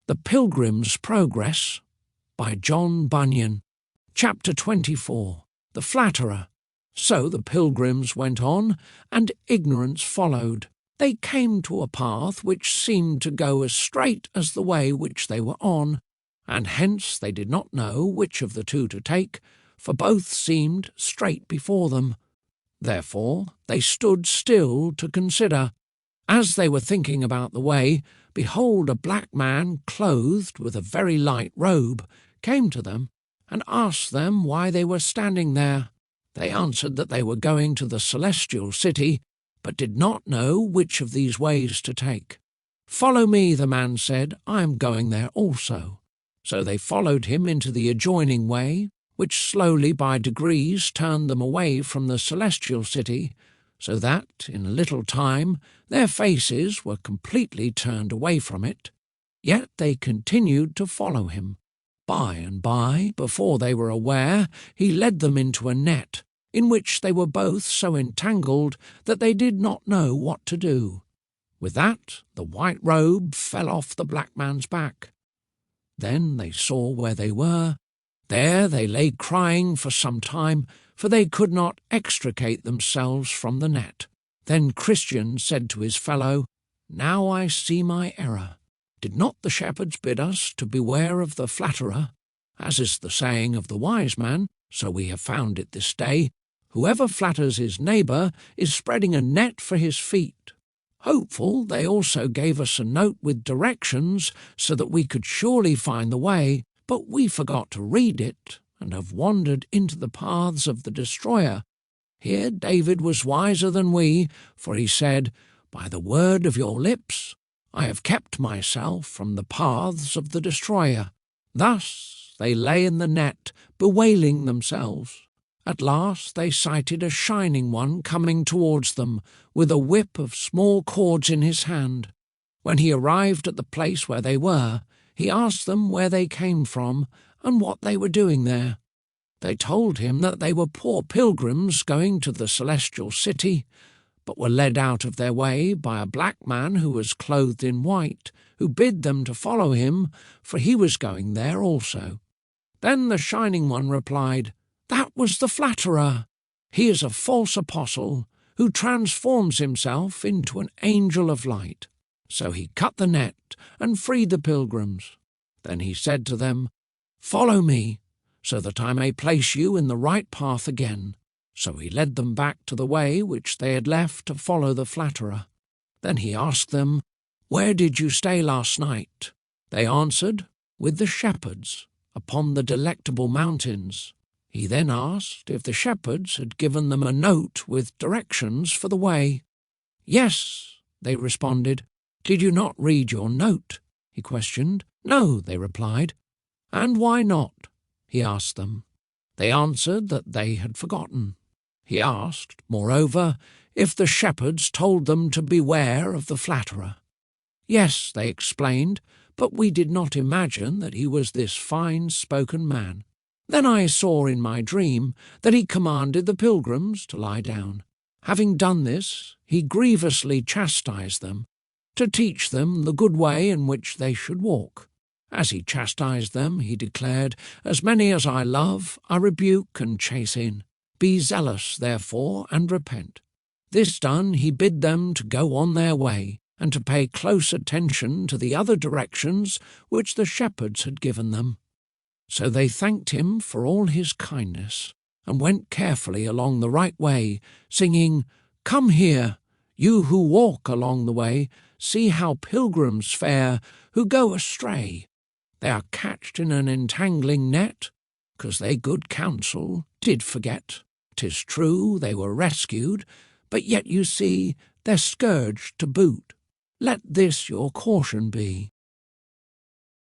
The Pilgrim's Progress by John Bunyan. Chapter 24. The Flatterer. So the pilgrims went on, and ignorance followed. They came to a path which seemed to go as straight as the way which they were on, and hence they did not know which of the two to take, for both seemed straight before them. Therefore they stood still to consider. As they were thinking about the way, behold, a black man, clothed with a very light robe, came to them, and asked them why they were standing there. They answered that they were going to the celestial city, but did not know which of these ways to take. "Follow me," the man said, "I am going there also." So they followed him into the adjoining way, which slowly by degrees turned them away from the celestial city, so that, in a little time, their faces were completely turned away from it. Yet they continued to follow him. By and by, before they were aware, he led them into a net, in which they were both so entangled that they did not know what to do. With that, the white robe fell off the black man's back. Then they saw where they were. There they lay crying for some time, for they could not extricate themselves from the net. Then Christian said to his fellow, "Now I see my error. Did not the shepherds bid us to beware of the flatterer? As is the saying of the wise man, so we have found it this day, whoever flatters his neighbour is spreading a net for his feet." Hopeful, they also gave us a note with directions so that we could surely find the way, but we forgot to read it, and have wandered into the paths of the destroyer. Here David was wiser than we, for he said, "By the word of your lips I have kept myself from the paths of the destroyer." Thus they lay in the net, bewailing themselves. At last they sighted a shining one coming towards them, with a whip of small cords in his hand. When he arrived at the place where they were, he asked them where they came from, and what they were doing there. They told him that they were poor pilgrims going to the celestial city, but were led out of their way by a black man who was clothed in white, who bid them to follow him, for he was going there also. Then the Shining One replied, "That was the Flatterer. He is a false apostle, who transforms himself into an angel of light." So he cut the net and freed the pilgrims. Then he said to them, "Follow me, so that I may place you in the right path again." So he led them back to the way which they had left to follow the Flatterer. Then he asked them, "Where did you stay last night?" They answered, "With the shepherds, upon the Delectable Mountains." He then asked if the shepherds had given them a note with directions for the way. "Yes," they responded. "Did you not read your note?" he questioned. "No," they replied. "And why not?" he asked them. They answered that they had forgotten. He asked, moreover, if the shepherds told them to beware of the Flatterer. "Yes," they explained, "but we did not imagine that he was this fine-spoken man. Then I saw in my dream that he commanded the pilgrims to lie down. Having done this, he grievously chastised them, to teach them the good way in which they should walk. As he chastised them, he declared, 'As many as I love, I rebuke and chase in. Be zealous, therefore, and repent.' This done, he bid them to go on their way, and to pay close attention to the other directions which the shepherds had given them. So they thanked him for all his kindness, and went carefully along the right way, singing, 'Come here, you who walk along the way, see how pilgrims fare who go astray. They are catched in an entangling net, 'cause they good counsel did forget. 'Tis true they were rescued, but yet you see they're scourged to boot. Let this your caution be.